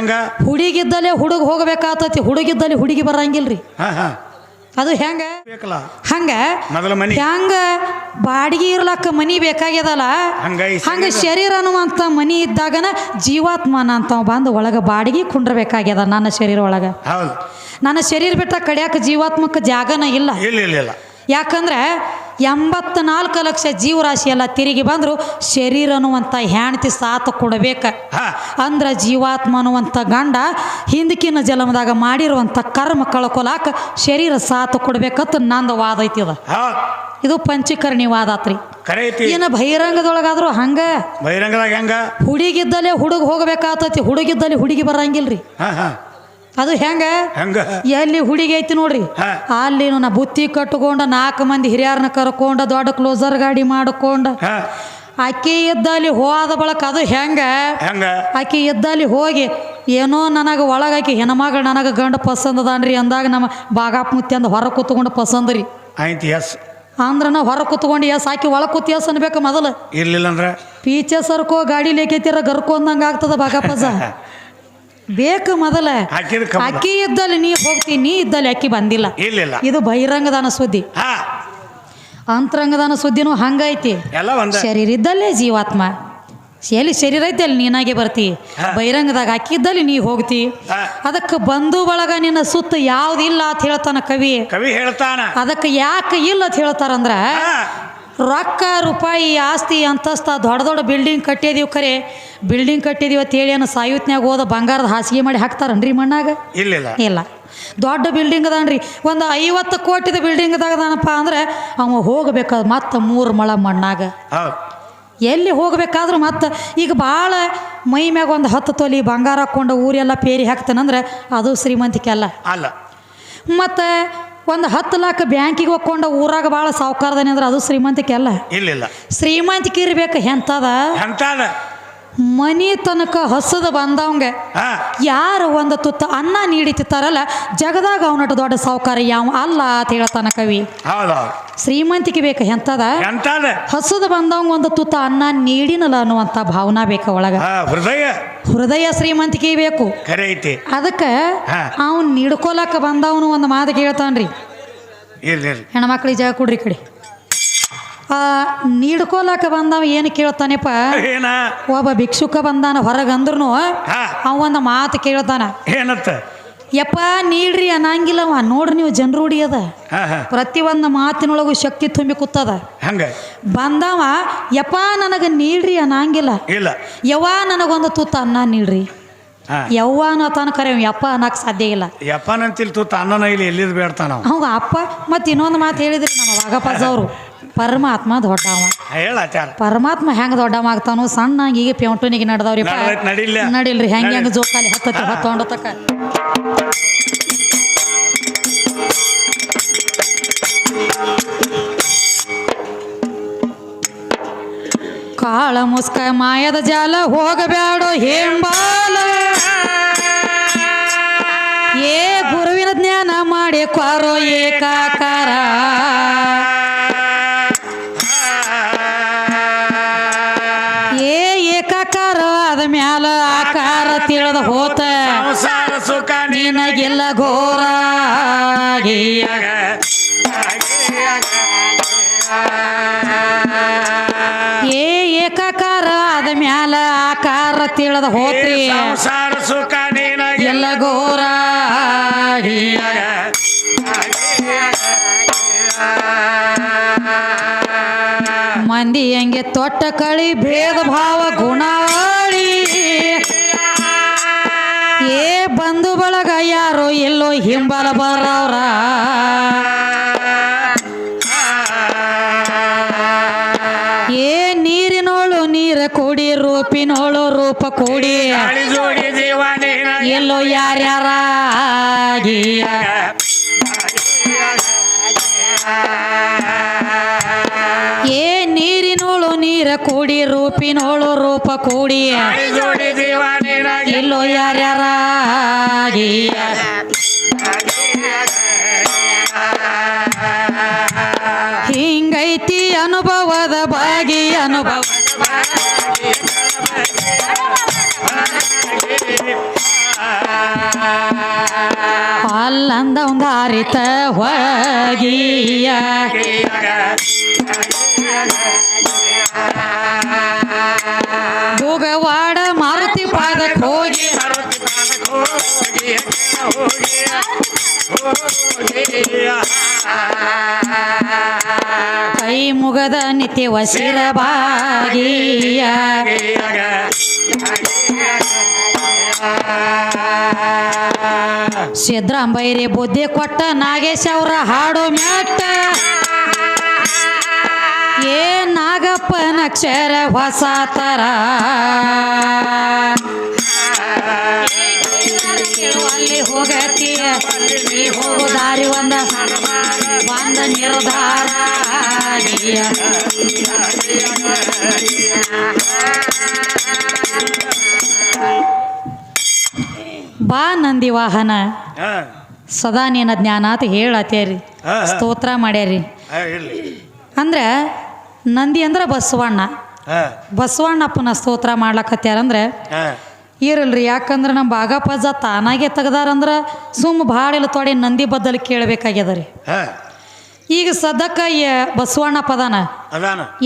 ಹೆಂಗ ಹುಡುಗಿದ್ದಲ್ಲೇ ಹುಡುಗ ಹೋಗಬೇಕಾತತಿ ಹುಡುಗಿದ್ದಲ್ಲಿ ಹುಡುಗಿ ಬರಂಗಿಲ್ರಿ ಅದು ಹೆಂಗ ಬೇಕಲ್ಲ ಹಂಗ ಮೊದಲ ಮನಿ ಹೆಂಗ ಬಾಡಿಗೆ ಇರ್ಲಕ್ಕ ಮನಿ ಬೇಕಾಗ್ಯದಲ್ಲ ಹಂಗ ಶರೀರ ಅನ್ನುವಂತ ಮನಿ ಇದ್ದಾಗನ ಜೀವಾತ್ಮನ ಅಂತ ಬಂದು ಒಳಗ ಬಾಡಿಗೆ ಕುಂಡ್ರಬೇಕಾಗ್ಯದ ನನ್ನ ಶರೀರ ಒಳಗ ಹೌದು ನನ್ನ ಶರೀರ ಬಿಟ್ಟ ಕಡಿಯಾಕ ಜೀವಾತ್ಮಕ ಜಾಗನ ಇಲ್ಲ ಇಲ್ಲ ಯಾಕಂದ್ರೆ 84 ಲಕ್ಷ ಜೀವರಾಶಿ ಎಲ್ಲ ತಿರುಗಿ ಬಂದ್ರು ಶರೀರ ಅನ್ನುವಂಥ ಹೆಣ್ತಿ ಸಾಥ ಕೊಡಬೇಕ ಅಂದ್ರ ಜೀವಾತ್ಮ ಅನ್ನುವಂಥ ಗಂಡ ಹಿಂದಕಿನ ಜನ್ಮದಾಗ ಮಾಡಿರುವಂಥ ಕರ್ಮ ಕಳ್ಕೊಲಾಕ ಶರೀರ ಸಾಥ ಕೊಡ್ಬೇಕಂತ ನಂದು ವಾದ ಐತಿ ಅದ ಇದು ಪಂಚಕರ್ಣಿ ವಾದ ಆತ್ರಿ ಏನ ಬಹಿರಂಗದೊಳಗಾದ್ರು ಹಂಗ ಬಹಿರಂಗದಾಗ ಹೆಂಗ ಹುಡುಗಿದ್ದಲ್ಲೇ ಹುಡುಗ ಹೋಗಬೇಕಾತತಿ ಹುಡುಗಿದ್ದಲ್ಲಿ ಹುಡುಗಿ ಬರಂಗಿಲ್ರಿ ಅದು ಹೆಂಗ ಎಲ್ಲಿ ಹುಡುಗಿ ಐತಿ ನೋಡ್ರಿ ಅಲ್ಲಿ ನಾ ಬುತ್ತಿ ಕಟ್ಕೊಂಡ 4 ಮಂದಿ ಹಿರಿಯರನ್ನ ಕರ್ಕೊಂಡ ದೊಡ್ಡ ಕ್ಲೋಸರ್ ಗಾಡಿ ಮಾಡ್ಕೊಂಡ ಆಕಿ ಇದ್ದಲ್ಲಿ ಹೋದ ಬಳಕ ಅದು ಹೆಂಗ ಆಕಿ ಇದ್ದಲ್ಲಿ ಹೋಗಿ ಏನೋ ನನಗೆ ಒಳಗಾಕಿ ಹೆಣ್ಮಗಳು ನನಗೆ ಗಂಡ ಪಸಂದ್ ಅದಾನ್ರಿ ಅಂದಾಗ ನಮ್ಮ ಬಾಗಾಪ್ ಮುತ್ತಿ ಅಂದ ಹೊರ ಕೂತ್ಕೊಂಡು ಪಸಂದ್ರಿ ಅಂದ್ರ ನಾ ಹೊರ ಕೂತ್ಕೊಂಡು ಎಸ್ ಆಕಿ ಒಳಗೆ ಕೂತ್ ಎಸ್ ಅನ್ಬೇಕು ಮೊದಲು ಇರ್ಲಿಲ್ಲ ಅಂದ್ರ ಪೀಚೆ ಸರ್ಕೋ ಗಾಡಿ ಲೇಕೈತಿರ ಗರ್ಕೊಂದಂಗ ಆಗ್ತದ ಬಾಗಪ್ಪಜ ಬೇಕು ಮೊದಲ ಅಕ್ಕಿ ಇದ್ದಲ್ಲಿ ನೀ ಹೋಗ್ತಿ ನೀ ಇದ್ದಲ್ಲಿ ಅಕ್ಕಿ ಬಂದಿಲ್ಲ ಇದು ಬಹಿರಂಗದಾನ ಸುದ್ದಿ ಅಂತರಂಗದಾನ ಸುದ್ದಿನೂ ಹಂಗೈತಿ ಶರೀರ ಇದ್ದಲ್ಲೇ ಜೀವಾತ್ಮ ಎಲ್ಲಿ ಶರೀರ ಐತಿ ಅಲ್ಲಿ ನೀನಾಗೆ ಬರ್ತಿ ಬಹಿರಂಗದಾಗ ಅಕ್ಕಿದ್ದಲ್ಲಿ ನೀ ಹೋಗ್ತಿ ಅದಕ್ಕೆ ಬಂಧು ಬಳಗ ನಿನ್ನ ಸುತ್ತ ಯಾವ್ದಿಲ್ಲ ಅಂತ ಹೇಳ್ತಾನ ಕವಿ ಹೇಳ್ತಾನ ಅದಕ್ಕೆ ಯಾಕೆ ಇಲ್ಲ ಅಂತ ಹೇಳ್ತಾರಂದ್ರ ರೊಕ್ಕ ರೂಪಾಯಿ ಆಸ್ತಿ ಅಂತಸ್ತ ದೊಡ್ಡ ಬಿಲ್ಡಿಂಗ್ ಕಟ್ಟಿದೀವಿ ಖರೆ ಬಿಲ್ಡಿಂಗ್ ಕಟ್ಟಿದೀವಿ ಅಂತ ಹೇಳಿ ಏನೋ ಸಾಯುತ್ನ್ಯಾಗ ಹೋದ ಬಂಗಾರದ ಹಾಸಿಗೆ ಮಾಡಿ ಹಾಕ್ತಾರನ್ರಿ ಮಣ್ಣಾಗ ಇಲ್ಲ ದೊಡ್ಡ ಬಿಲ್ಡಿಂಗ್ ಅದಾನ್ರಿ ಒಂದು 50 ಕೋಟಿದ ಬಿಲ್ಡಿಂಗ್ ಅದಾನಪ್ಪ ಅಂದ್ರೆ ಅವ ಹೋಗ್ಬೇಕಾದ ಮತ್ತೆ 3 ಮಳ ಮಣ್ಣಾಗ ಎಲ್ಲಿ ಹೋಗ್ಬೇಕಾದ್ರೂ ಮತ್ತೆ ಈಗ ಭಾಳ ಮೈ ಮ್ಯಾಗ ಒಂದು 10 ತೊಲಿ ಬಂಗಾರ ಹಾಕ್ಕೊಂಡು ಊರೆಲ್ಲ ಪೇರಿ ಹಾಕ್ತಾನಂದ್ರೆ ಅದು ಶ್ರೀಮಂತಿಕೆ ಅಲ್ಲ ಮತ್ತು ಒಂದು 10 ಲಕ್ಷ ಬ್ಯಾಂಕಿಗೆ ಹೋಗ್ಕೊಂಡು ಊರಾಗ ಭಾಳ ಸಾವುಕಾರದಾನೆ ಅಂದ್ರೆ ಅದು ಶ್ರೀಮಂತಿಕೆ ಅಲ್ಲ ಶ್ರೀಮಂತಿಕೆ ಇರ್ಬೇಕು ಎಂತದ ಮನಿ ತನಕ ಹಸದ ಬಂದವಂಗ ಯಾರು ಒಂದು ತುತ್ತ ಅನ್ನ ನೀಡಿತಾರಲ್ಲ ಜಗದಾಗ ಅವನಟ್ಟು ದೊಡ್ಡ ಸಾವುಕಾರ ಯಾವ ಅಲ್ಲ ಅಂತ ಹೇಳ್ತಾನ ಕವಿ ಶ್ರೀಮಂತಿಕೆ ಬೇಕು ಎಂತದ ಹಸದ ಬಂದವಂಗ ಒಂದು ತುತ್ತ ಅನ್ನ ನೀಡಿನಲ್ಲ ಅನ್ನುವಂಥ ಭಾವನಾ ಬೇಕು ಒಳಗ ಹೃದಯ ಶ್ರೀಮಂತಿಕೆ ಬೇಕು ಅದಕ್ಕೆ ಅವನ್ ನಿಡ್ಕೊಲಕ್ಕ ಬಂದವನು ಒಂದು ಮಾತು ಕೇಳ್ತಾನ್ರಿ ಹೆಣ್ಮಕ್ಳಿಗೆ ಜಾಗ ಕೊಡ್ರಿ ಕಡೆ ನೀಡ್ಕೊಲಕ ಬಂದವ ಏನು ಕೇಳ್ತಾನೆಪ್ಪ ಒಬ್ಬ ಭಿಕ್ಷುಕ ಬಂದಾನ ಹೊರಗಂದ್ರೂ ಅವ ಒಂದು ಮಾತು ಕೇಳ್ತಾನ ಯಪ್ಪ ನೀಡ್ರಿ ಅನ್ನಂಗಿಲ್ಲವ ನೋಡ್ರಿ ನೀವು ಜನರೂಢಿ ಅದ ಪ್ರತಿಯೊಂದು ಮಾತಿನೊಳಗೂ ಶಕ್ತಿ ತುಂಬಿ ಕೂತದ ಬಂದವ ಯಪ್ಪ ನನಗೆ ನೀಡ್ರಿ ಅನ್ನಂಗಿಲ್ಲ ಯವ್ವ ನನಗೊಂದು ತುತ್ತ ಅನ್ನ ನೀಡ್ರಿ ಯವ್ವ ಅನ್ನೋ ತನ ಕರೆ ಯಪ್ಪ ಅನ್ನಕ್ ಸಾಧ್ಯ ಇಲ್ಲ ಅವಾಗ ಅಪ್ಪ ಮತ್ತೆ ಇನ್ನೊಂದು ಮಾತು ಹೇಳಿದ್ರಿ ನಮ್ಮ ವಾಗಪ್ಪಜ್ಜ ಅವರು ಪರಮಾತ್ಮ ದೊಡ್ಡವ ಪರಮಾತ್ಮ ಹೆಂಗ ದೊಡ್ಡವ ಆಗ್ತಾನೋ ಸಣ್ಣ ಈಗ ಪೆಂಟುನಿಗೆ ನಡೆದವ್ರಿ ನಡಿಲ್ರಿ ಹೆಂಗ ಜೋಕಾಲಿ ಹತ್ತೊಂಡತಕ್ಕ ಕಾಳ ಮುಸ್ಕ ಮಾಯದ ಜಾಲ ಹೋಗಬ್ಯಾಡೋ ಹೇಂಬಾಲ ಏ ಗುರುವಿನ ಜ್ಞಾನ ಮಾಡಿ ಕ್ವಾರೋ ಏಕಾಕಾರ ಏಕಾಕಾರ ಆದ ಮ್ಯಾಲ ಆಕಾರ ತಿಳಿದ ಹೋತ ನಿನಗೆಲ್ಲ ಘೋರ ಏಕಾಕಾರ ಆದ ಮ್ಯಾಲ ಆಕಾರ ತಿಳಿದ ಹೋತ್ರಿ ಎಲ್ಲ ಘೋರ ಮಂದಿ ಹೆಂಗೆ ತೊಟ್ಟ ಕಳಿ ಭೇದ ಭಾವ ಗುಣಾವಳಿ ಏ ಬಂಧು ಬಳಗ ಯಾರೋ ಎಲ್ಲೋ ಹಿಂಬಲ ಬರವ್ರ ಏ ನೀರಿನೋಳು ನೀರ ಕೂಡಿ ರೂಪಿನೋಳು ರೂಪ ಕೂಡಿ ಎಲ್ಲೋ ಯಾರ್ಯಾರಾಗಿ ಏ ನೀರಿನೋಳು ನೀರ ಕೂಡಿ ರೂಪಿನೋಳು ರೂಪ ಕೂಡಿ ಎಲ್ಲೋ ಯಾರ್ಯಾರಾಗಿ ಹಿಂಗೈತಿ ಅನುಭವದ ಬಾಗಿ ಅನುಭವ ಸೌಂದರ್ಯತ ಹೋಗಿಯ ಭೋಗವಾಡ ಮಾರುತಿ ಪಾದಕ್ಕೆ ಹೋಗಿ ಕೈ ಮುಗದ ನಿತ್ಯ ವಸಿರ ಭಾಗಿಯ ಸಿದ್ರಾಂಬೈರಿ ಬುದ್ಧಿ ಕೊಟ್ಟ ನಾಗೇಶ್ ಅವರ ಹಾಡು ಮ್ಯಾಟ ಏ ನಾಗಪ್ಪನ ಅಕ್ಷರ ಹೊಸ ತರ ಅಲ್ಲಿ ಹೋಗತ್ತೀಯ ನೀ ಹೋಗೋ ದಾರಿ ಒಂದ ನಿರ್ಧಾರ ಬಾ ನಂದಿ ವಾಹನ ಸದಾ ನೀನ ಜ್ಞಾನ ಅಂತ ಹೇಳತ್ತೇರಿ ಸ್ತೋತ್ರ ಮಾಡ್ಯಾರಿ ಅಂದ್ರೆ ನಂದಿ ಅಂದ್ರೆ ಬಸವಣ್ಣ ಬಸವಣ್ಣಪ್ಪನ ಸ್ತೋತ್ರ ಮಾಡ್ಲಕತ್ಯಾರಂದ್ರೆ ಇರಲ್ರಿ ಯಾಕಂದ್ರೆ ನಮ್ಮ ಬಾಗಪ್ಪಜ್ಜ ತಾನಾಗೆ ತೆಗ್ದಾರಂದ್ರೆ ಭಾಳ ಇಲ್ಲ ತೊಡೆ ನಂದಿ ಬದ್ದಲ್ ಕೇಳಬೇಕಾಗ್ಯದ ರೀ ಈಗ ಸದ್ಯಕ್ಕ ಬಸವಣ್ಣ ಪದಾನ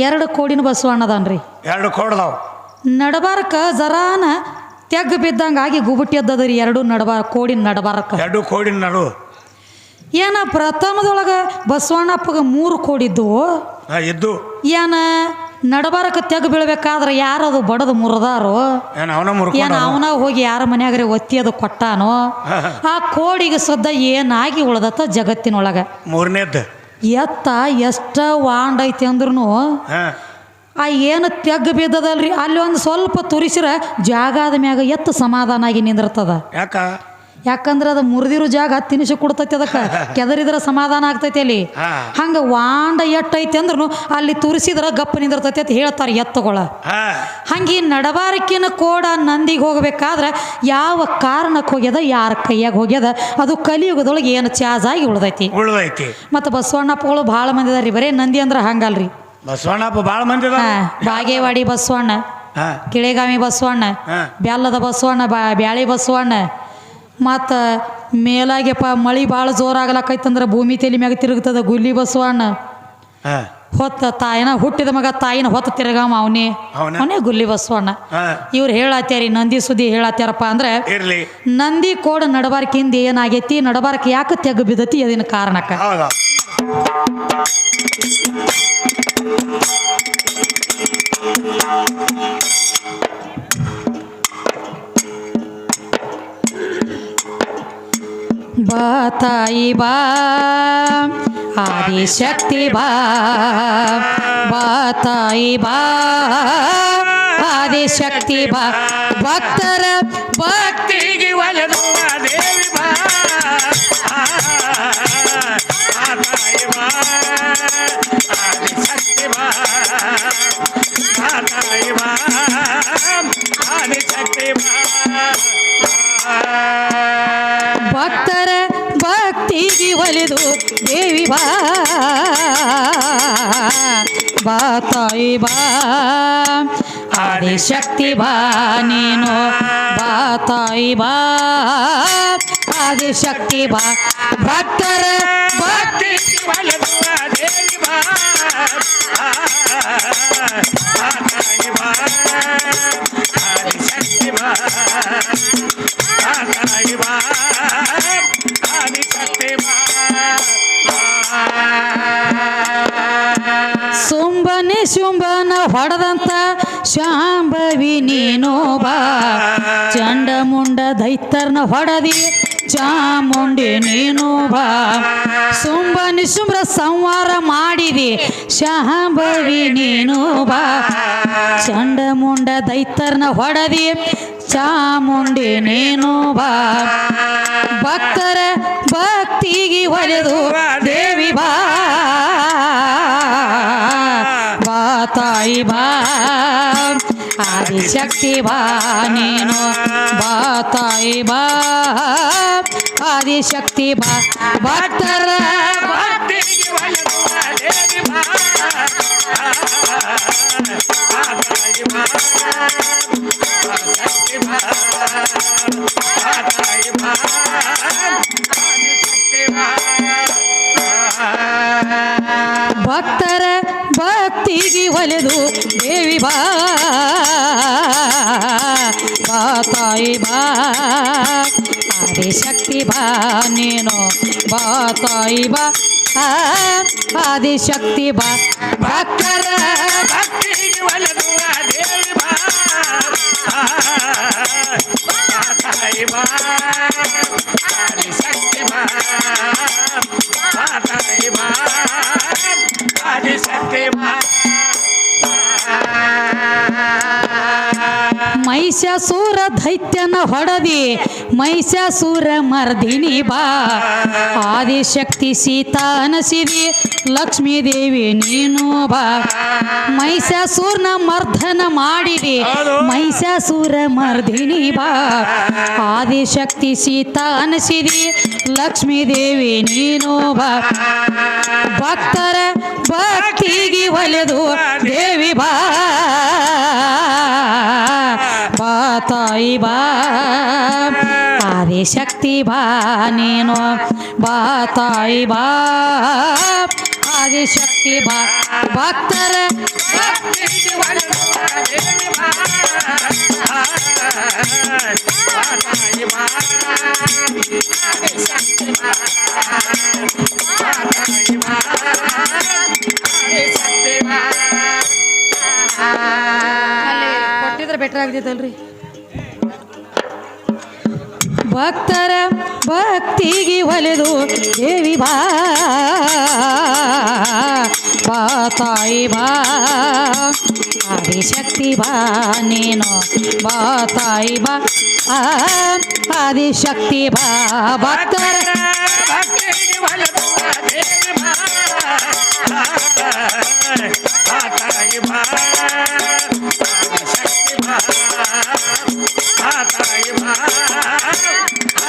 2 ಕೋಡಿನ ಬಸವಣ್ಣ ಅದಾನ್ರಿ 2 ಕೋಡ್ದಾವ ನಡಬಾರಕ ಜರಾನ ತೆಗ್ ಬಿದ್ದಂಗಾಗಿ ಗುಬುಟಿ ಎದ್ದದ್ರಿ 2 ಕೋಡಿನ ನಡಬಾರಕ 2 ಕೋಡಿನ ನಡು ಏನ ಪ್ರಥಮದೊಳಗೆ ಬಸವಣ್ಣಪ್ಪಗೆ 3 ಕೋಡಿದ್ದು ಇದ್ದು ಏನ ನಡಬಾರಕ ತೆಗ್ ಬೀಳ್ಬೇಕಾದ್ರೆ ಯಾರದು ಬಡದು ಮುರಿದಾರೋ ಏನ ಅವನ ಹೋಗಿ ಯಾರ ಮನ್ಯಾಗ್ರೆ ಒತ್ತಿ ಅದು ಕೊಟ್ಟಾನೋ ಆ ಕೋಡಿಗೆ ಸದ್ದ ಏನಾಗಿ ಉಳ್ದತ್ತ ಜಗತ್ತಿನೊಳಗ 3ನೇದ್ದು ಎತ್ತ ಎಷ್ಟ ವಾಂಡ್ ಐತಿ ಅಂದ್ರೂ ಆ ಏನು ತೆಗ್ ಬಿದ್ದದಲ್ರಿ ಅಲ್ಲಿ ಒಂದು ಸ್ವಲ್ಪ ತುರಿಸಿರ ಜಾಗ ಆದ ಮ್ಯಾಗ ಎತ್ತ ಸಮಾಧಾನ ಆಗಿ ನಿಂದಿರ್ತದ ಯಾಕಂದ್ರೆ ಅದು ಮುರಿದಿರೋ ಜಾಗ ತಿನಿಸಿ ಕೊಡ್ತೈತಿ ಅದಕ್ಕೆ ಕೆದರಿದ್ರೆ ಸಮಾಧಾನ ಆಗ್ತೈತಿ ಅಲ್ಲಿ ಹಂಗ ವಾಂಡ ಎಟ್ಟೈತಿ ಅಂದ್ರೂ ಅಲ್ಲಿ ತುರಿಸಿದ್ರ ಗಪ್ಪ ನಿಂದಿರ್ತೈತಿ ಅಂತ ಹೇಳ್ತಾರೆ ಎತ್ತುಗಳ ಹಂಗೆ ನಡಬಾರಕಿನ ಕೋಡ ನಂದಿಗೆ ಹೋಗ್ಬೇಕಾದ್ರೆ ಯಾವ ಕಾರಣಕ್ಕೆ ಹೋಗ್ಯದ ಯಾರ ಕೈಯಾಗ ಹೋಗ್ಯದ ಅದು ಕಲಿಯುಗದೊಳಗೆ ಏನು ಚಾರ್ಜ್ ಆಗಿ ಉಳ್ದೈತಿ ಮತ್ತು ಬಸವಣ್ಣಪ್ಪಗಳು ಭಾಳ ಮಂದಿ ಅದಾರಿ ಬರೇ ನಂದಿ ಅಂದ್ರೆ ಹಂಗಲ್ರಿ ಬಸವಣ್ಣಪ್ಪ ಭಾಳ ಮಂದಿ ಬಾಗೇವಾಡಿ ಬಸವಣ್ಣ ಕಿಳೆಗಾಮಿ ಬಸವಣ್ಣ ಬ್ಯಾಲ್ಲದ ಬಸವಣ್ಣ ಬ್ಯಾಳಿ ಬಸವಣ್ಣ ಮತ್ತು ಮೇಲಾಗೆಪ್ಪ ಮಳೆ ಭಾಳ ಜೋರಾಗಲಕ್ಕೈತಂದ್ರೆ ಭೂಮಿ ತಲೆ ಮ್ಯಾಗ ತಿರುಗ್ತದ ಗುಲ್ಲಿ ಬಸವಣ್ಣ ಹೊತ್ತ ತಾಯಿನ ಹುಟ್ಟಿದ ಮಗ ತಾಯಿನ ಹೊತ್ತ ತಿರುಗಾಮ ಅವನೇ ಗುಲ್ಲಿ ಬಸವಣ್ಣ ಇವ್ರು ಹೇಳತ್ಯಾರಿ ನಂದಿ ಸುದ್ದಿ ಹೇಳತ್ಯಾರಪ್ಪ ಅಂದ್ರೆ ನಂದಿ ಕೋಡ ನಡಬಾರ್ಕಿಂದ ಏನಾಗೈತಿ ನಡಬಾರ್ಕ ಯಾಕೆ ತೆಗ್ ಬಿದ್ದತಿ ಅದಿನ ಕಾರಣಕ್ಕ ಬಾ ತಾಯಿ ಬಾ ಆದಿಶಕ್ತಿ ಬಾ ಬಾ ತಾಯಿ ಬಾ ಆದಿಶಕ್ತಿ ಬಾ ಭಕ್ತರ ಭಕ್ತಿಗೆ ಒಲಿದು ದೇವಿ ಬಾ ತಾಯಿ ಬಾ ಆದಿಶಕ್ತಿ ಬಾ ತಾಯಿ ಬಾ ಆದಿಶಕ್ತಿ ಬಾ ಭಕ್ತರ ಭಕ್ತಿಗೆ ಒಲಿದು ದೇವಿ ಬಾ ಬಾ ತಾಯಿ ಬಾ ಆದಿಶಕ್ತಿ ಬಾ ನೀನು ಬಾ ತಾಯಿ ಬಾ ಆದಿಶಕ್ತಿ ಬಾ ಭಕ್ತರ ಭಕ್ತಿಗೆ ಒಲಿದು ದೇವಿ ಬಾ ತಾಯಿ ಬಾ ಆದಿಶಕ್ತಿ ಬಾ ತಾಯಿ ಬಾ ಸುಂಬನೆ ಶುಂಭನ ಹೊಡೆದಂತ ಶಾಂಭವಿ ನೀನು ಬಾ ಚಂಡಮುಂಡ ದೈತರ್ನ ಹೊಡೆದಿ ಚಾಮುಂಡಿ ನೀನು ಬಾ ಸುಂಬನಿ ಶುಂಭ್ರ ಸಂಹಾರ ಮಾಡಿದಿ ಶಾಂಭವಿ ನೀನು ಬಾ ಚಂಡಮುಂಡ ದೈತರ್ನ ಹೊಡೆದಿ ಚಾಮುಂಡಿ ನೀನು ಬಾ ಭಕ್ತರ ಭಕ್ತಿಗೆ ಒಲಿದು ದೇವಿ ಬಾ ಬಾ ತಾಯಿ ಬಾ ಆದಿಶಕ್ತಿ ಬಾ ನೀನು ಬಾ ತಾಯಿ ಬಾ ಆದಿಶಕ್ತಿ ಬಾ ಭಕ್ತರ ಭಕ್ತಿಗೆ ಒಲಿದು ದೇವಿ ಬಾ ತಾಯಿ ಬಾ ಶಕ್ತಿ ಬಾ ತಾಯಿ ಬಾ ಆದಿಶಕ್ತಿ ಬಾ ಭಕ್ತರ ಭಕ್ತಿಗೆ ಒಲೆದು ದೇವಿ ಬಾ ಬಾ ತಾಯಿ ಬಾ ಆದಿಶಕ್ತಿ ಬಾ ನೀನು ಬಾ ತಾಯಿ ಬಾ ಆದಿಶಕ್ತಿ ಬಾ ಭಕ್ತರ ಭಕ್ತಿಗೆ ಒಲಿದು ದೇವಿ ಬಾ ತಾಯಿ ಬಾ ಆದಿಶಕ್ತಿ ಬಾ ತಾಯಿ ಬಾ ಆದಿಶಕ್ತಿ ಬಾ ಮಹಿಷಾಸುರ ದೈತ್ಯನ ಹೊಡೆದಿ ಮಹಿಷಾಸುರ ಮರ್ದಿನಿ ಬಾ ಆದಿಶಕ್ತಿ ಸೀತಾ ಅನಸಿದಿ ಲಕ್ಷ್ಮೀ ದೇವಿ ನೀನು ಬಾ ಮಹಿಷಾಸುರನ ಮರ್ದನ ಮಾಡಿದಿ ಮಹಿಷಾಸುರ ಮರ್ದಿನಿ ಬಾ ಆದಿಶಕ್ತಿ ಸೀತಾ ಅನಸಿದಿ ಲಕ್ಷ್ಮೀ ದೇವಿ ನೀನು ಬಾ ಭಕ್ತರ ಭಕ್ತಿಗೆ ಒಲೆದು ದೇವಿ ಬಾ ಬಾ ತಾಯಿ ಬಾ ಆದಿಶಕ್ತಿ ಬಾ ನೀನು ಬಾ ತಾಯಿ ಬಾ ಆದಿಶಕ್ತಿ ಬಾ ಭಕ್ತರ ಭಕ್ತಿಗೆ ಒಲಿದು ದೇವಿ ಬಾ ತಾಯಿ ಬಾ ಆದಿಶಕ್ತಿ ಬಾ ತಾಯಿ ಬಾ ಆದಿಶಕ್ತಿ ಬಾ ಕೊಟ್ಟಿದ್ರೆ ಬೆಟರ್ ಆಗ್ತೈತಲ್ರಿ ಭಕ್ತರ ಭಕ್ತಿಗೆ ಒಲೆದು ದೇವಿ ಬಾ ಬಾ ತಾಯಿ ಬಾ ಆದಿಶಕ್ತಿ ಬಾ ನೀನು ಬಾ ತಾಯಿ ಬಾ ಆದಿಶಕ್ತಿ ಬಾ ಭಕ್ತರ ಭಕ್ತಿಗೆ ಒಲಿದು ದೇವಿ ಬಾ ತಾಯಿ ಬಾ ಆದಿಶಕ್ತಿ ಬಾ ತಾಯಿ ಬಾ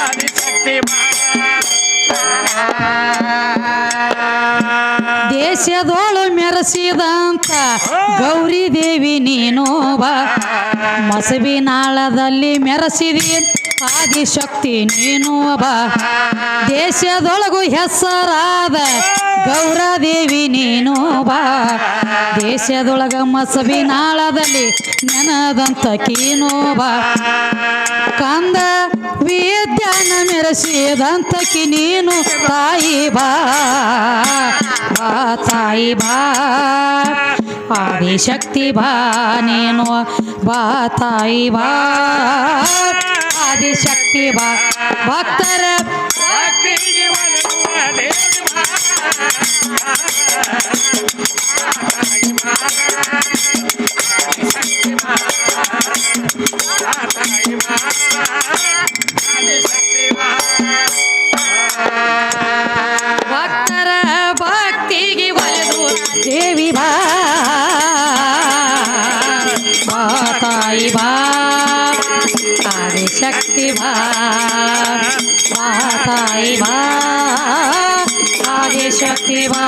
ಆದಿಶಕ್ತಿ ಬಾ ದೇಶದೋಳು ಮೆರೆಸಿದಂತ ಗೌರಿ ದೇವಿ ನೀನು ಬಾ ಮಸಬಿನಾಳದಲ್ಲಿ ಮೆರೆಸಿದಿ ಆದಿಶಕ್ತಿ ನೀನು ಬಾ ದೇಶದೊಳಗು ಹೆಸರಾದ ಗೌರದೇವಿ ನೀನು ಬಾ ದೇಶದೊಳಗ ಮಸಬಿನಾಳದಲ್ಲಿ ನೆನದಂತ ಕೀನು ಬಾ ಕಂದ ವಿದ್ಯಾನ ಮೆರೆಸಿದಂತಕಿ ನೀನು ತಾಯಿ ಬಾ ಬಾ ತಾಯಿ ಬಾ ಆದಿಶಕ್ತಿ ಬಾ ನೀನು ಬಾ ತಾಯಿ ಬಾ ಆದಿಶಕ್ತಿ ಬಾ ಭಕ್ತರ ಭಕ್ತಿಗೆ ಒಲಿದು ದೇವಿ ಬಾ ತಾಯಿ ಬಾ ಆದಿಶಕ್ತಿ ಬಾ ತಾಯಿ ಬಾ ಆದಿಶಕ್ತಿ ಬಾ ಭಕ್ತರ ಭಕ್ತಿಗೆ ಒಲೆದು ದೇವಿ ಬಾ ಬಾ ತಾಯಿ ಬಾ ಆದಿಶಕ್ತಿ ಬಾ ಬಾ ತಾಯಿ ಬಾ ಆದಿಶಕ್ತಿ ಬಾ